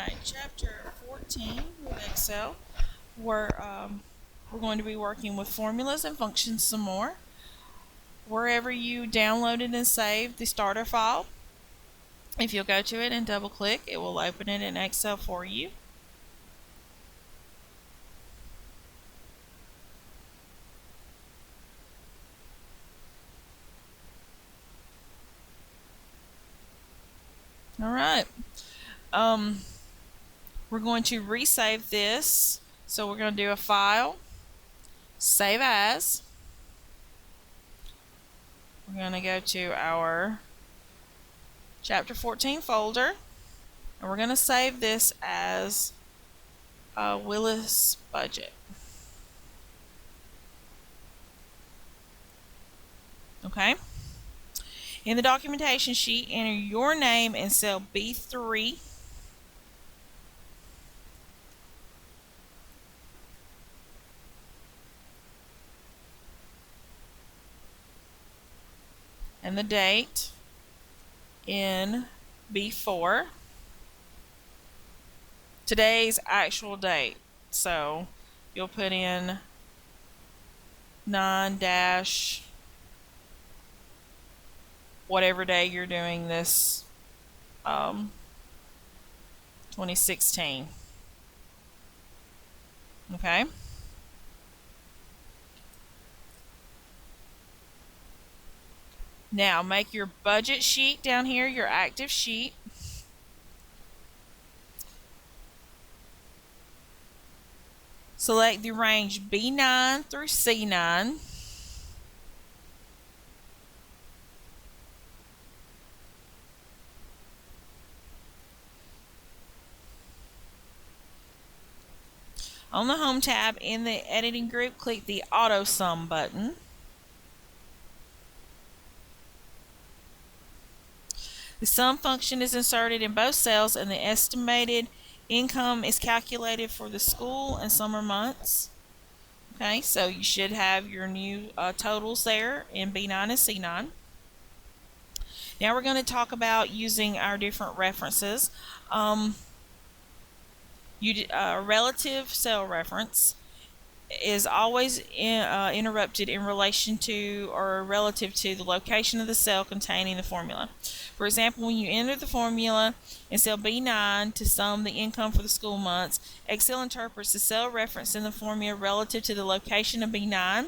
Alright, chapter 14 with Excel. We're going to be working with formulas and functions some more. Wherever you downloaded and saved the starter file, if you'll go to it and double click, it will open it in Excel for you. Alright. We're going to resave this. So we're going to do a file, save as. We're going to go to our chapter 14 folder, and we're going to save this as Willis budget. Okay. In the documentation sheet, enter your name in cell B3. And the date in B4. Today's actual date. So you'll put in 9 dash whatever day you're doing this 2016. Okay. Now make your budget sheet down here, your active sheet. Select the range B9 through C9. On the Home tab in the Editing group, click the Auto Sum button. The sum function is inserted in both cells, and the estimated income is calculated for the school and summer months. Okay, so you should have your new totals there in B9 and C9. Now we're going to talk about using our different references. Relative cell reference is always interrupted in relation to or relative to the location of the cell containing the formula. For example, when you enter the formula in cell B9 to sum the income for the school months, Excel interprets the cell reference in the formula relative to the location of B9.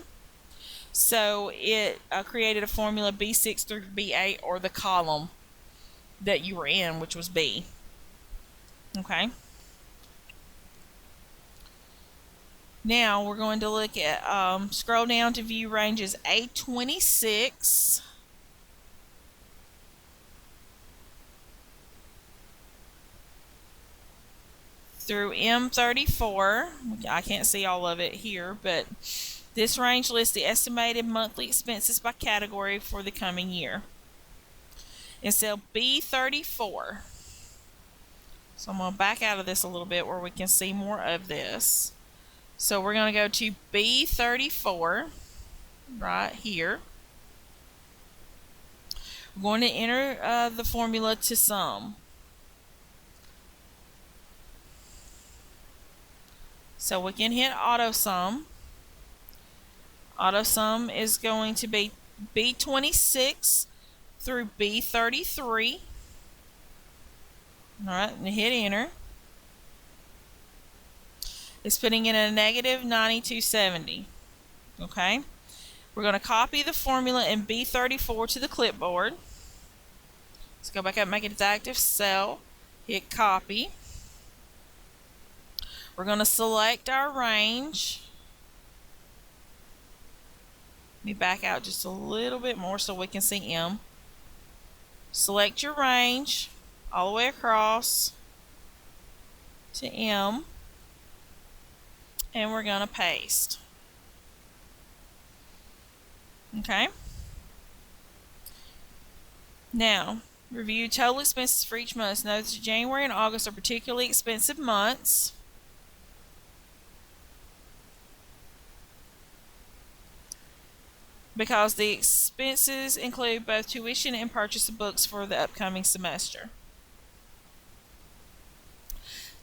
So it created a formula B6 through B8, or the column that you were in, which was B. Okay. Now we're going to look at, scroll down to view ranges A26 through M34. I can't see all of it here, but this range lists the estimated monthly expenses by category for the coming year. In cell B34, so I'm going to back out of this a little bit where we can see more of this. So we're going to go to B34 right here. We're going to enter the formula to sum. So we can hit auto sum. Auto sum is going to be B26 through B33. Alright, and hit enter. It's putting in a negative 9270. Okay. We're going to copy the formula in B34 to the clipboard. Let's go back up and make it its active cell. Hit copy. We're going to select our range. Let me back out just a little bit more so we can see M. Select your range all the way across to M. And we're going to paste. Okay. Now, review total expenses for each month. Notice that January and August are particularly expensive months. Because the expenses include both tuition and purchase of books for the upcoming semester.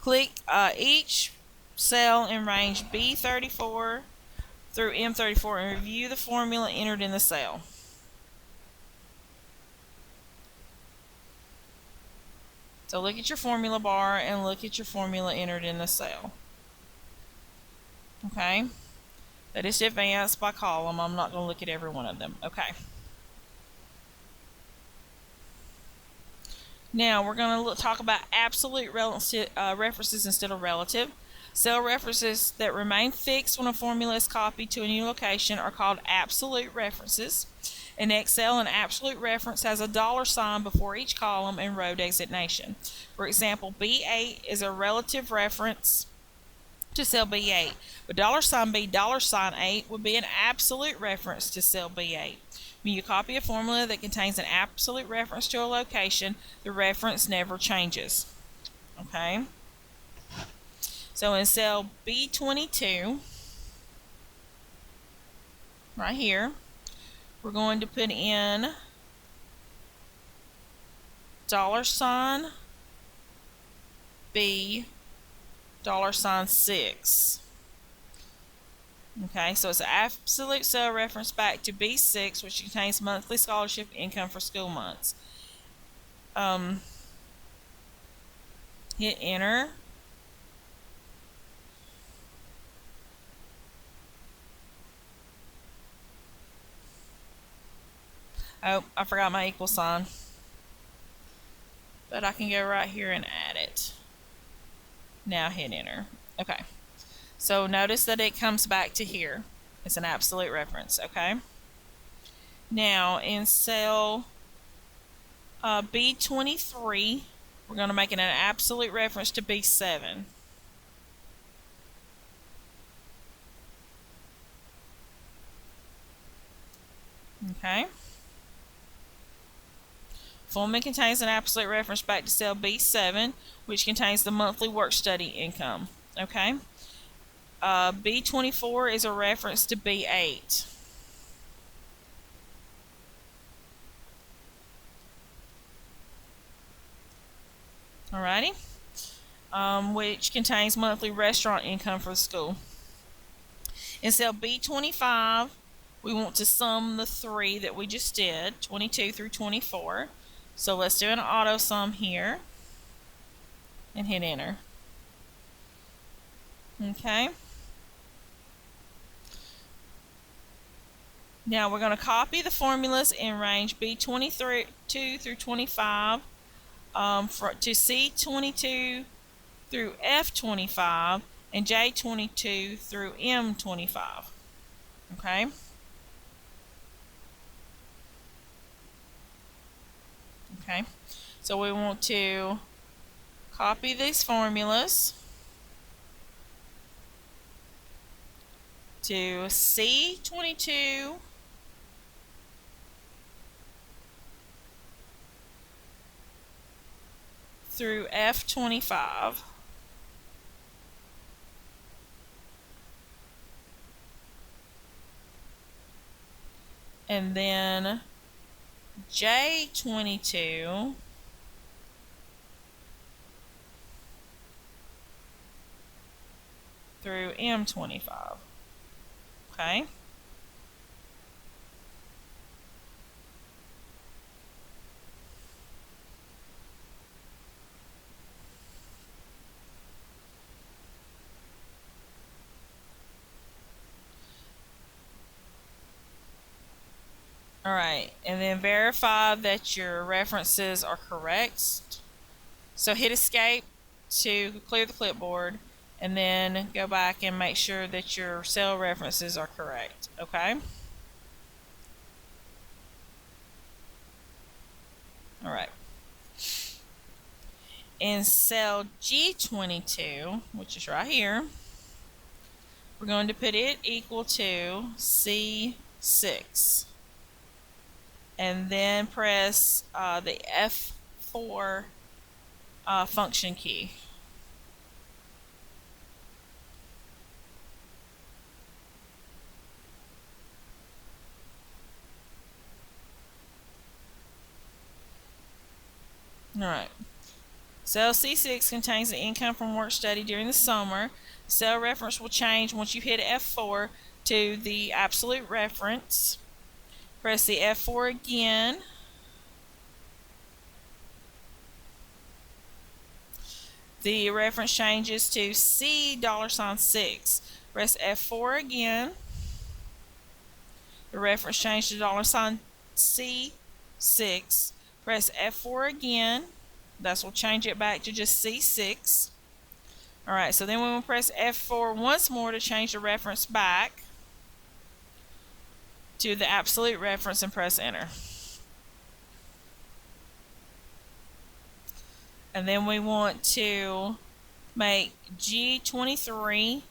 Click each cell in range B34 through M34 and review the formula entered in the cell. So look at your formula bar and look at your formula entered in the cell. Okay, that is advanced by column. I'm not going to look at every one of them. Okay. Now we're going to talk about absolute references instead of relative. Cell references that remain fixed when a formula is copied to a new location are called absolute references. In Excel, an absolute reference has a $ before each column and row designation. For example, B8 is a relative reference to cell B8, but $B $8 would be an absolute reference to cell B8. When you copy a formula that contains an absolute reference to a location, the reference never changes. Okay? So in cell B22, right here, we're going to put in $B $6. Okay, so it's an absolute cell reference back to B6, which contains monthly scholarship income for school months. Hit enter. Oh, I forgot my equal sign. But I can go right here and add it. Now hit enter. Okay. So notice that it comes back to here. It's an absolute reference, okay? Now in cell B23, we're going to make it an absolute reference to B7. Okay. Formula contains an absolute reference back to cell B7, which contains the monthly work study income. Okay. B24 is a reference to B8. Alrighty. Which contains monthly restaurant income for the school. In cell B25, we want to sum the three that we just did, 22 through 24. So let's do an auto sum here and hit enter. Okay. Now we're going to copy the formulas in range B22 through 25 to C22 through F25 and J22 through M25. Okay. Okay. So we want to copy these formulas to C22 through F25. And then J22 through M25. Okay. Alright, and then verify that your references are correct. So hit escape to clear the clipboard and then go back and make sure that your cell references are correct. Okay? Alright. In cell G22, which is right here, we're going to put it equal to C6. And then press the F4 function key. Alright. Cell C6 contains the income from work study during the summer. Cell reference will change once you hit F4 to the absolute reference. Press the F4 again. The reference changes to $6. Press F4 again. The reference changes to $C6. Press F4 again. That will change it back to just C6. Alright, so then we will press F4 once more to change the reference back to the absolute reference and press enter. And then we want to make G23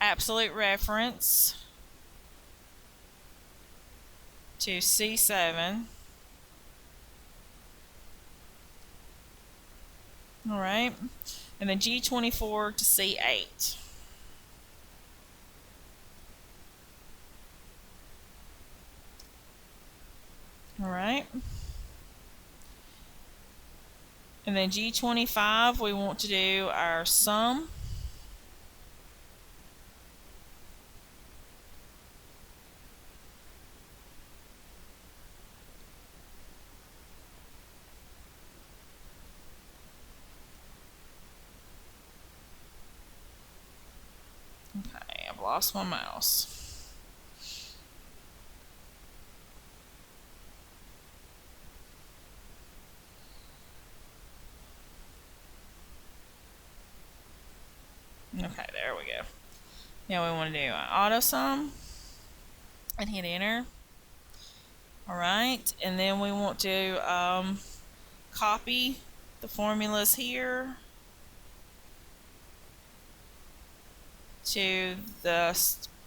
absolute reference to C7. Alright, and then G24 to C8. Alright. And then G25, we want to do our sum. Okay, I've lost my mouse. Okay, there we go. Now we want to do an auto sum and hit enter. Alright, and then we want to copy the formulas here to the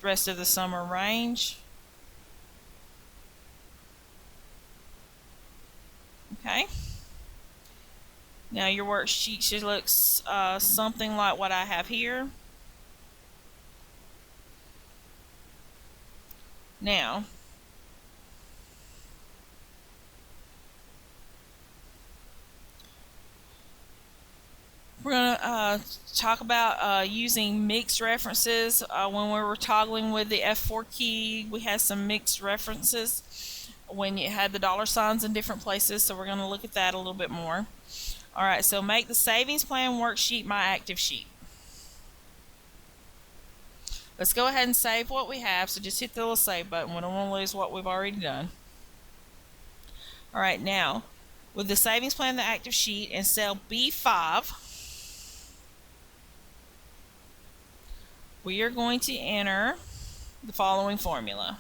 rest of the summer range. Okay. Now your worksheet should look something like what I have here. Now, we're going to talk about using mixed references. When we were toggling with the F4 key, we had some mixed references when you had the dollar signs in different places, so we're going to look at that a little bit more. Alright, so make the savings plan worksheet my active sheet. Let's go ahead and save what we have, so just hit the little save button. We don't want to lose what we've already done. Alright, now, with the savings plan the active sheet in cell B5, we are going to enter the following formula.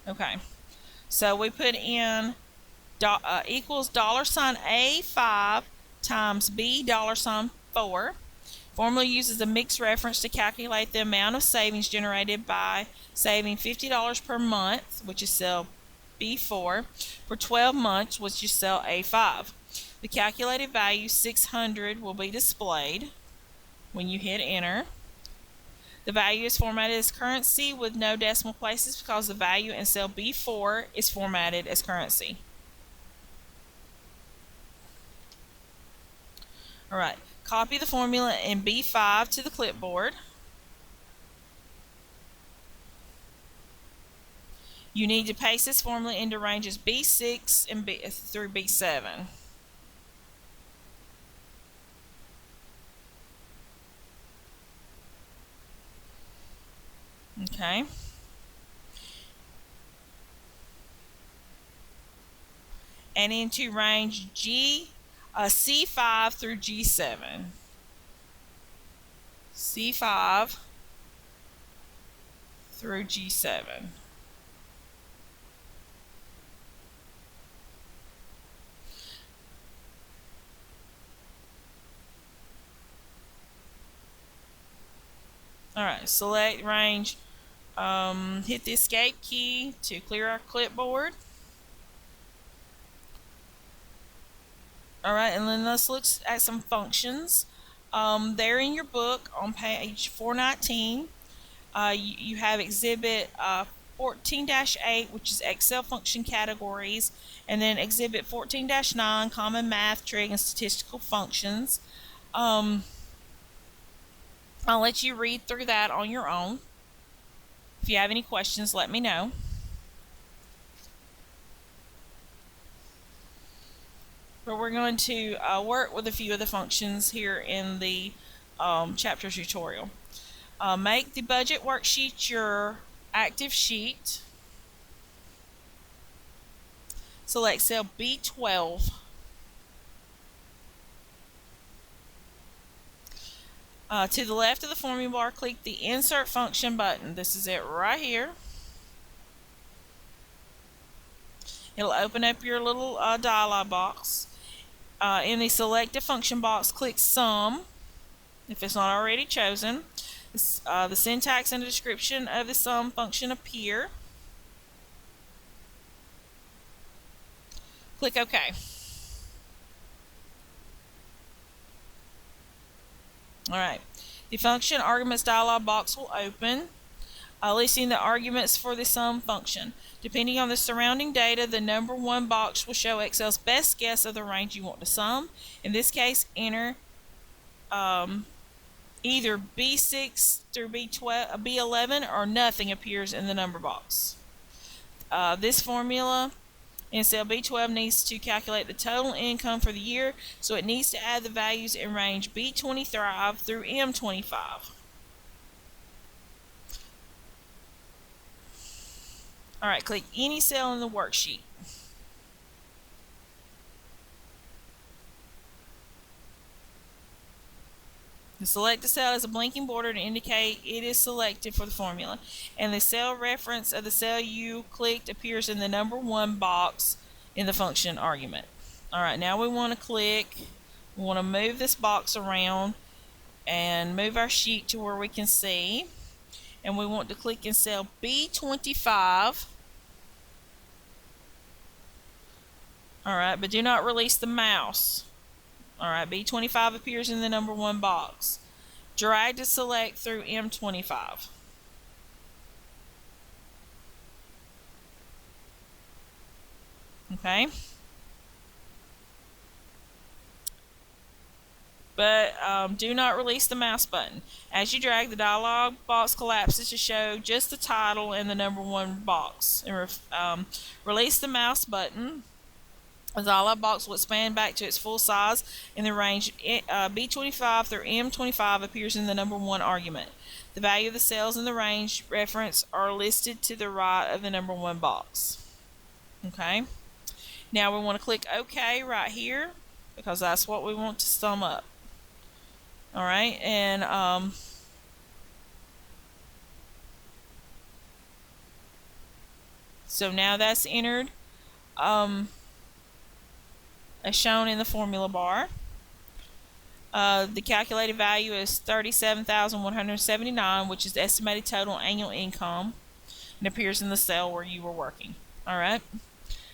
Okay, so we put in equals $A5 times $4. Formula uses a mixed reference to calculate the amount of savings generated by saving $50 per month, which is cell B4, for 12 months, which is cell A5. The calculated value 600 will be displayed when you hit enter. The value is formatted as currency with no decimal places because the value in cell B4 is formatted as currency. Alright, copy the formula in B5 to the clipboard. You need to paste this formula into ranges B6 and through B7. Okay. And into range C5 through G7. C5 through G7. Alright, select range, hit the escape key to clear our clipboard. Alright, and then let's look at some functions. There in your book on page 419, you have exhibit 14-8, which is Excel function categories, and then exhibit 14-9, common math, trig, and statistical functions. I'll let you read through that on your own. If you have any questions, let me know. But we're going to work with a few of the functions here in the chapter tutorial. Make the budget worksheet your active sheet. Select cell B12. To the left of the formula bar, click the Insert Function button. This is it right here. It'll open up your little dialog box. In the Select a Function box, click Sum, if it's not already chosen. The syntax and the description of the sum function appear. Click OK. Alright, the function arguments dialog box will open, listing the arguments for the sum function. Depending on the surrounding data, the number 1 box will show Excel's best guess of the range you want to sum. In this case, enter either B6 through B11 or nothing appears in the number box. This formula in cell B12 needs to calculate the total income for the year, so it needs to add the values in range B25 through M25. Alright, click any cell in the worksheet. Select the cell as a blinking border to indicate it is selected for the formula, and the cell reference of the cell you clicked appears in the number 1 box in the function argument. Alright, now we want to move this box around and move our sheet to where we can see, and we want to click in cell B25. Alright, but do not release the mouse. Alright, B25 appears in the number 1 box. Drag to select through M25. Okay. But do not release the mouse button. As you drag, the dialog box collapses to show just the title and the number 1 box. And release the mouse button. The dialog box will expand back to its full size in the range B25 through M25 appears in the number 1 argument. The value of the cells in the range reference are listed to the right of the number 1 box. Okay. Now we want to click OK right here because that's what we want to sum up. Alright, and so now that's entered as shown in the formula bar. The calculated value is $37,179, which is the estimated total annual income, and appears in the cell where you were working. Alright,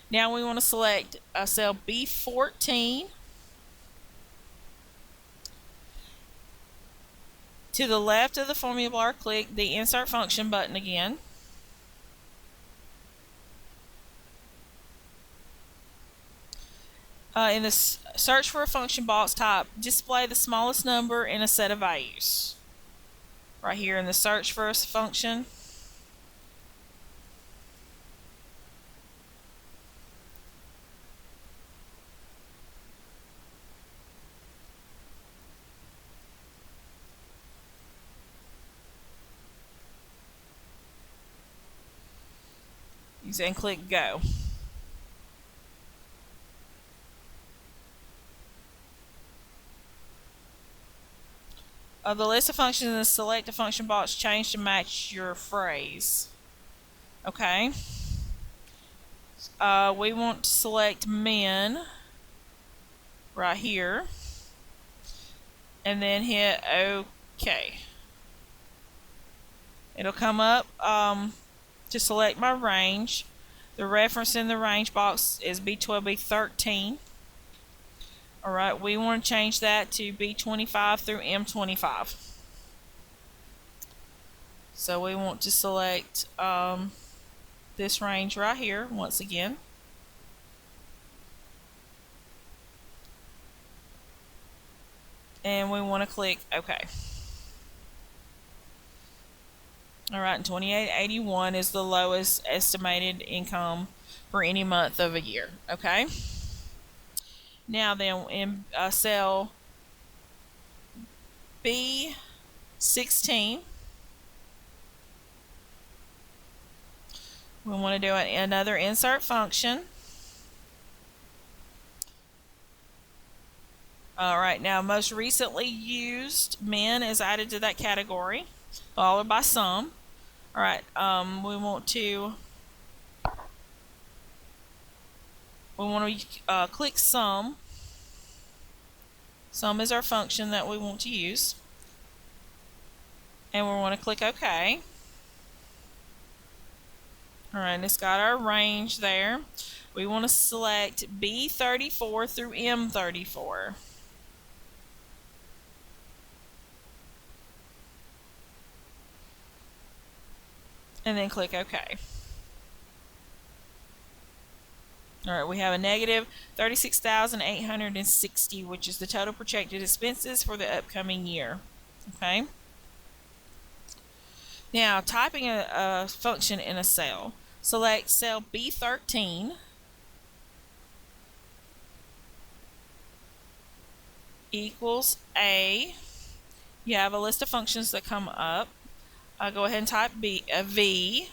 now we want to select cell B14. To the left of the formula bar, click the Insert Function button again. In the Search for a Function box, type display the smallest number in a set of values. Right here in the Search for a Function. And click Go. The list of functions in the Select a Function box change to match your phrase. Okay. We want to select men right here and then hit OK. It'll come up to select my range. The reference in the range box is B12, B13. All right, we want to change that to B25 through M25. So we want to select this range right here once again. And we want to click OK. Alright, and 2881 is the lowest estimated income for any month of a year. Okay. Now then, in cell B16, we want to do another insert function. Alright, now most recently used men is added to that category, followed by sum. Alright, we want to click sum. Sum is our function that we want to use. And we want to click OK. Alright, it's got our range there. We want to select B34 through M34. And then click OK. Alright, we have a negative 36,860, which is the total projected expenses for the upcoming year. Okay. Now, typing a function in a cell. Select cell B13 equals A. You have a list of functions that come up. Go ahead and type V.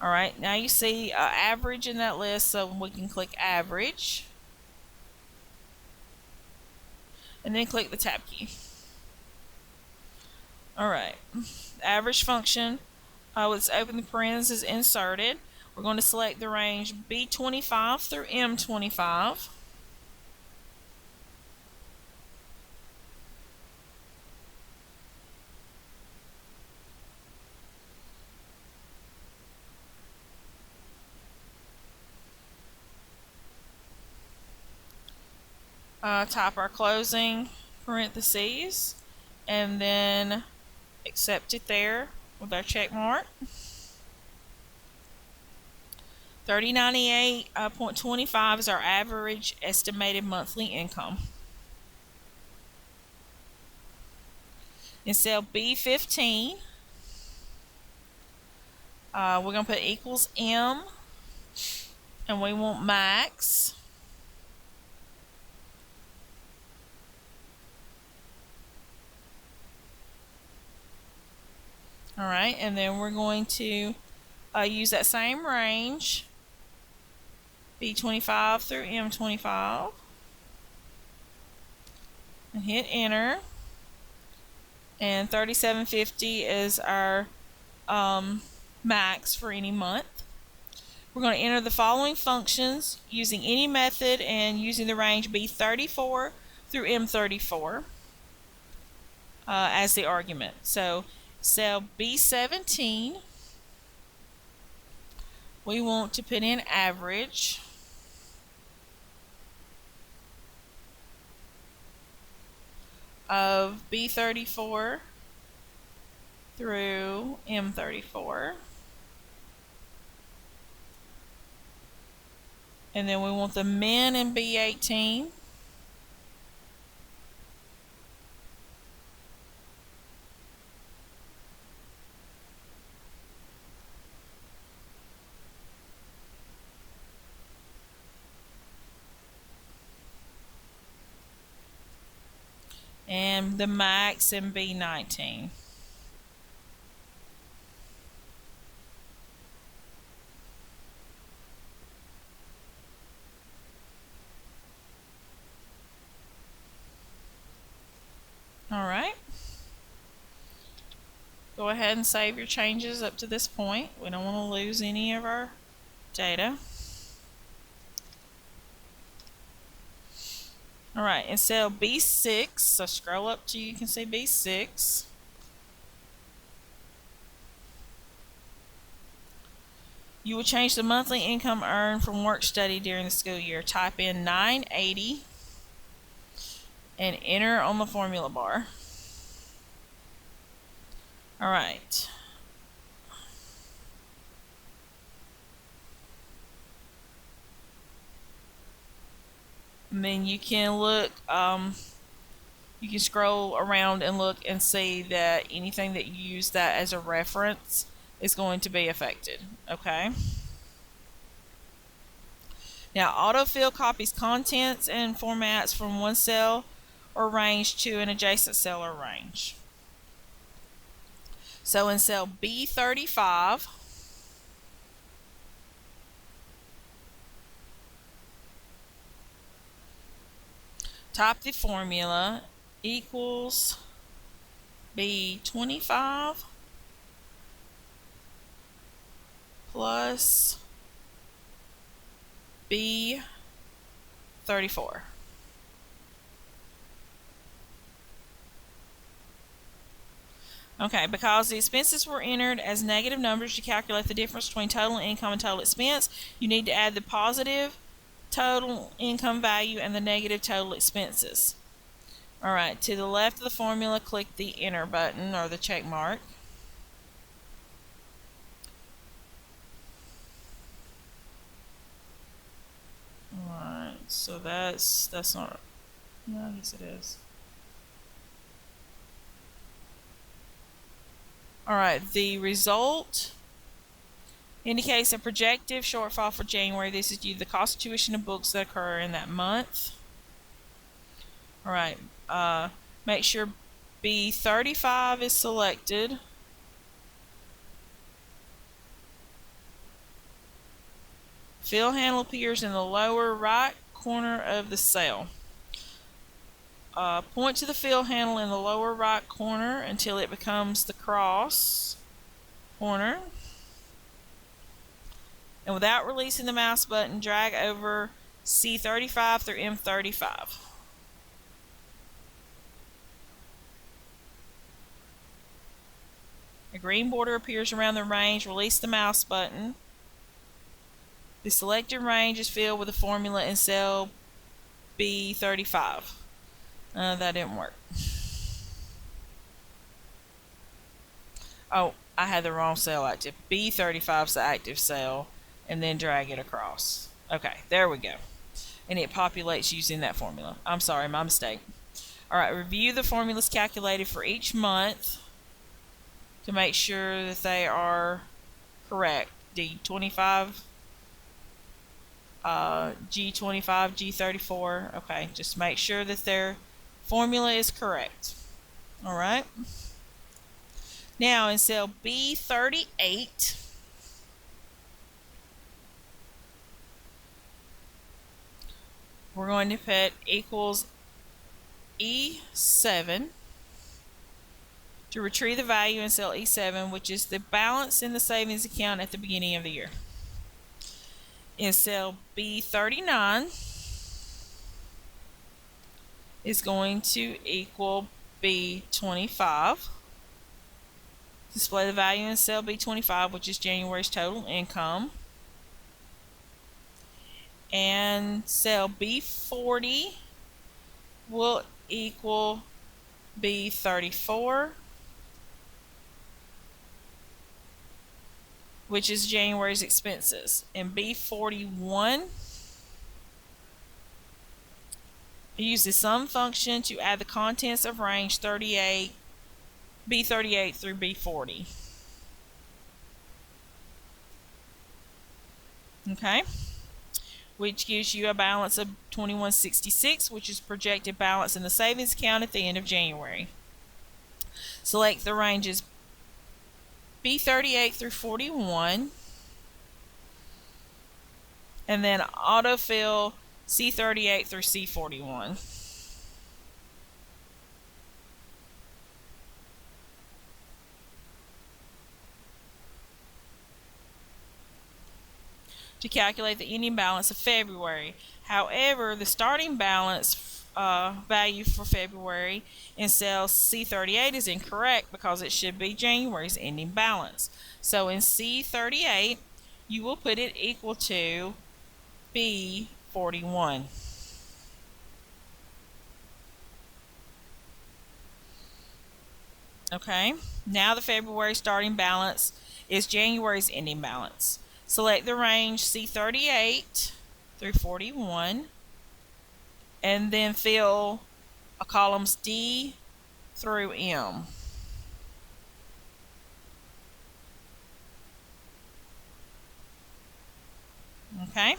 Alright, now you see average in that list, so we can click average. And then click the tab key. Alright, average function with open the parentheses inserted. We're going to select the range B25 through M25. Type our closing parentheses and then accept it there with our check mark. 3098.25 is our average estimated monthly income. In cell B15, we're going to put equals M, and we want max. Alright, and then we're going to use that same range, B25 through M25, and hit enter. And 3750 is our max for any month. We're going to enter the following functions using any method and using the range B34 through M34 as the argument. So cell B17, we want to put in average. Of B34 through M34. And then we want the men in B18. And the max in B19. Alright. Go ahead and save your changes up to this point. We don't want to lose any of our data. Alright, in cell B6, so scroll up till you can see B6. You will change the monthly income earned from work study during the school year. Type in 980 and enter on the formula bar. Alright. And then you can look, you can scroll around and look and see that anything that you use that as a reference is going to be affected. Okay. Now, autofill copies contents and formats from one cell or range to an adjacent cell or range. So in cell B35, type the formula equals B25 plus B34. Okay, because the expenses were entered as negative numbers to calculate the difference between total income and total expense, you need to add the positive total income value and the negative total expenses. Alright, to the left of the formula, click the enter button or the check mark. Alright, so that's not, no, yes it is. Alright, the result indicates a projected shortfall for January. This is due to the cost of tuition of books that occur in that month. Alright, make sure B35 is selected. Fill handle appears in the lower right corner of the cell. Point to the fill handle in the lower right corner until it becomes the cross corner. And without releasing the mouse button, drag over C35 through M35. A green border appears around the range. Release the mouse button. The selected range is filled with the formula in cell B35. That didn't work. Oh, I had the wrong cell active. B35 is the active cell, and then drag it across. Okay, there we go. And it populates using that formula. I'm sorry, my mistake. Alright, review the formulas calculated for each month to make sure that they are correct. D25, G25, G34. Okay, just make sure that their formula is correct. Alright. Now in cell B38, we're going to put equals E7 to retrieve the value in cell E7, which is the balance in the savings account at the beginning of the year. In cell B39 is going to equal B25. Display the value in cell B25, which is January's total income. And cell B40 will equal B34, which is January's expenses. In B41, use the sum function to add the contents of range 38, B38 through B40. Okay, which gives you a balance of 2166, which is projected balance in the savings account at the end of January. Select the ranges B38 through 41, and then autofill C38 through C41. To calculate the ending balance of February. However, the starting balance value for February in cell C38 is incorrect because it should be January's ending balance. So in C38, you will put it equal to B41. Okay, now the February starting balance is January's ending balance. Select the range C38 through 41 and then fill columns D through M. Okay.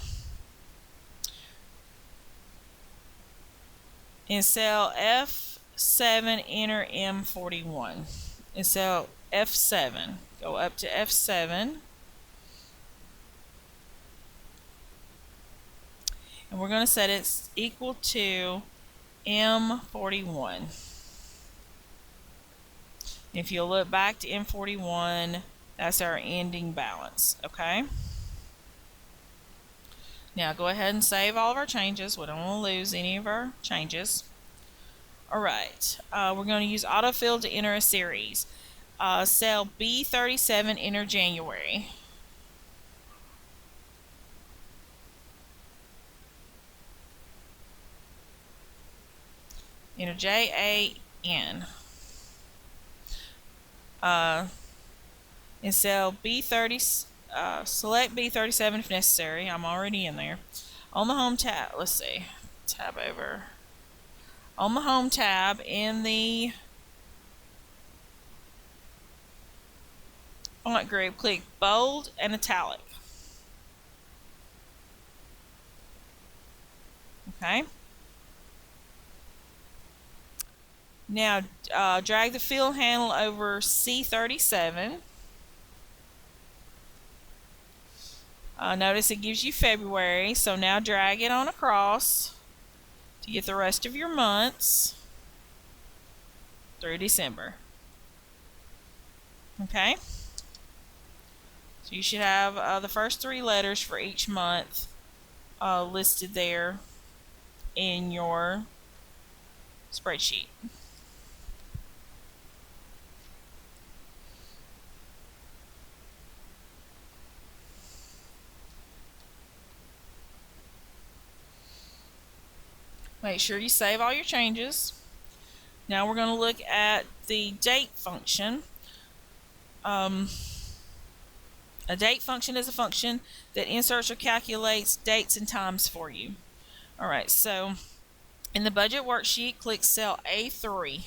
In cell F7, enter M41. In cell F7, go up to F7. And we're going to set it equal to M41. If you'll look back to M41, that's our ending balance. Okay. Now go ahead and save all of our changes. We don't want to lose any of our changes. Alright, we're going to use autofill to enter a series. Cell B37, enter January. Enter JAN. In cell B30, select B37 if necessary. I'm already in there. On the home tab, let's see, tab over. On the home tab in the font group, click bold and italic. Okay. Now drag the fill handle over C37. Notice it gives you February, so now drag it on across to get the rest of your months through December. Okay? So you should have the first 3 letters for each month listed there in your spreadsheet. Make sure you save all your changes. Now we're going to look at the date function. A date function is a function that inserts or calculates dates and times for you. Alright, so in the budget worksheet, click cell A3.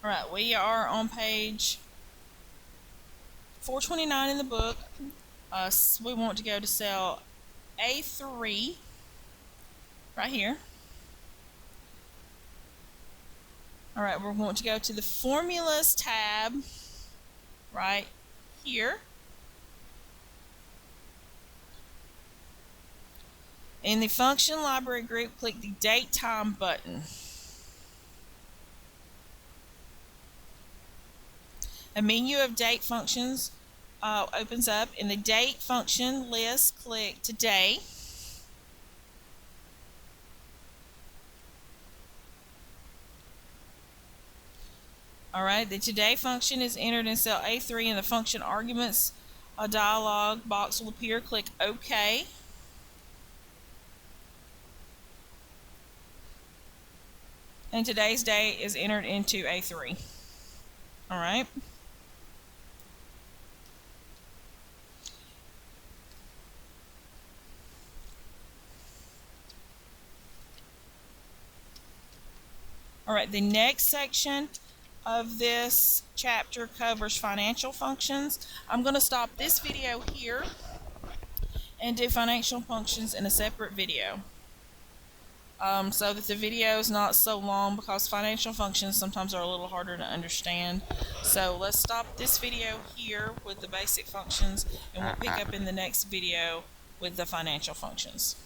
Alright, we are on page 429 in the book. We want to go to cell A3 right here. Alright, we're going to go to the formulas tab right here. In the function library group, click the date time button. A menu of date functions opens up. In the date function list, click today. Alright, the today function is entered in cell A3 and the function arguments dialog box will appear. Click OK. And today's date is entered into A3. Alright. Alright, the next section of this chapter covers financial functions. I'm going to stop this video here and do financial functions in a separate video. So that the video is not so long, because financial functions sometimes are a little harder to understand. So let's stop this video here with the basic functions, and we'll pick up in the next video with the financial functions.